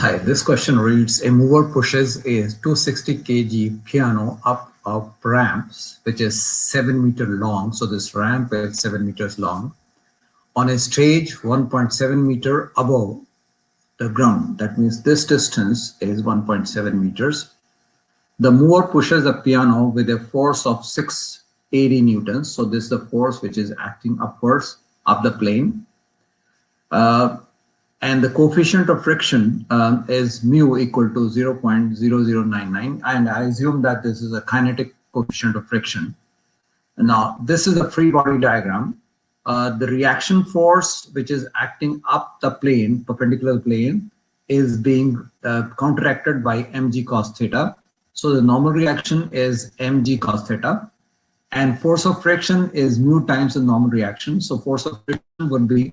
Hi, this question reads, a mover pushes a 260 kg piano up a ramp, which is 7 meter long. So this ramp is 7 meters long on a stage 1.7 meter above the ground. That means this distance is 1.7 meters. The mover pushes the piano with a force of 680 newtons. So this is the force which is acting upwards up the plane. And the coefficient of friction is mu equal to 0.0099. And I assume that this is a kinetic coefficient of friction. Now, this is a free body diagram. The reaction force, which is acting up the plane, perpendicular plane, is being counteracted by mg cos theta. So the normal reaction is mg cos theta. And force of friction is mu times the normal reaction. So force of friction would be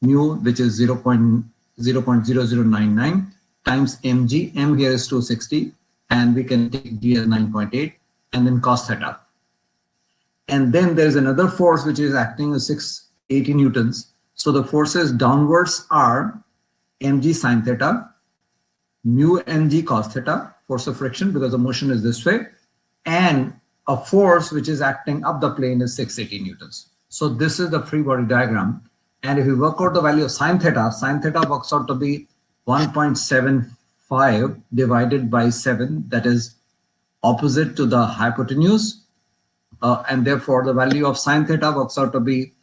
mu, which is 0.0099 times mg. M here is 260, and we can take g as 9.8, and then cos theta. And then there is another force which is acting as 680 newtons. So the forces downwards are mg sin theta, mu mg cos theta, force of friction, because the motion is this way, and a force which is acting up the plane is 680 newtons. So this is the free body diagram. And if we work out the value of sin theta works out to be 1.75 divided by 7, that is opposite to the hypotenuse. And therefore, the value of sin theta works out to be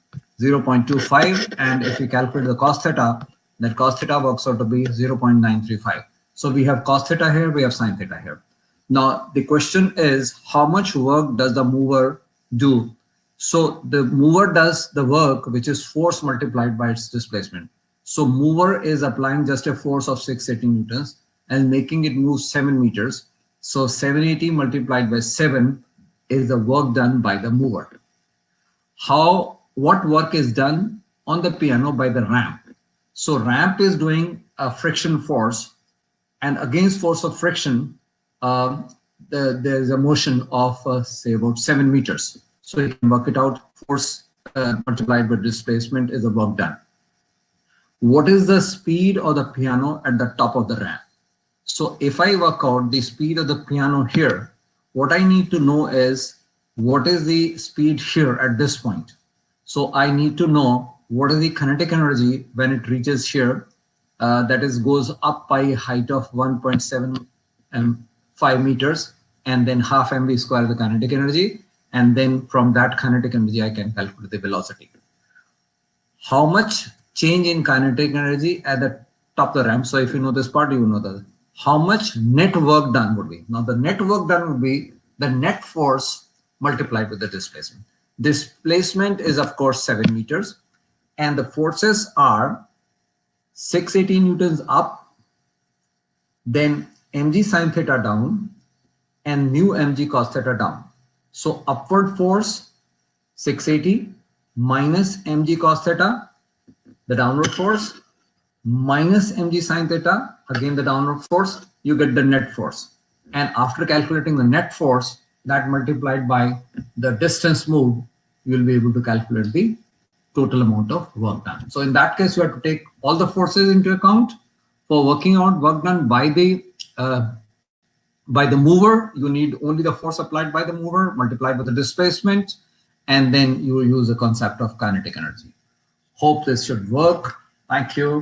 0.25. And if we calculate the cos theta, that cos theta works out to be 0.935. So we have cos theta here, we have sin theta here. Now, the question is, how much work does the mover do? So the mover does the work, which is force multiplied by its displacement. So mover is applying just a force of 680 newtons and making it move 7 meters. So 780 multiplied by 7 is the work done by the mover. What work is done on the piano by the ramp? So ramp is doing a friction force, and against force of friction, there is a motion of say about 7 meters. So you can work it out. Force multiplied by displacement is the work done. What is the speed of the piano at the top of the ramp? So if I work out the speed of the piano here, what I need to know is what is the speed here at this point. So I need to know what is the kinetic energy when it reaches here. That is goes up by height of 1.75 meters, and then half mv square the kinetic energy. And then from that kinetic energy, I can calculate the velocity. How much change in kinetic energy at the top of the ramp? So if you know this part, you know that. How much net work done would be? Now the net work done would be the net force multiplied with the displacement. Displacement is of course 7 meters, and the forces are 680 newtons up, then mg sin theta down, and mu mg cos theta down. So upward force 680 minus mg cos theta, the downward force, minus mg sin theta, again the downward force, you get the net force. And after calculating the net force, that multiplied by the distance moved, you will be able to calculate the total amount of work done. So in that case, you have to take all the forces into account. For working out work done by the mover, you need only the force applied by the mover multiplied by the displacement, and then you will use the concept of kinetic energy. Hope this should work. Thank you.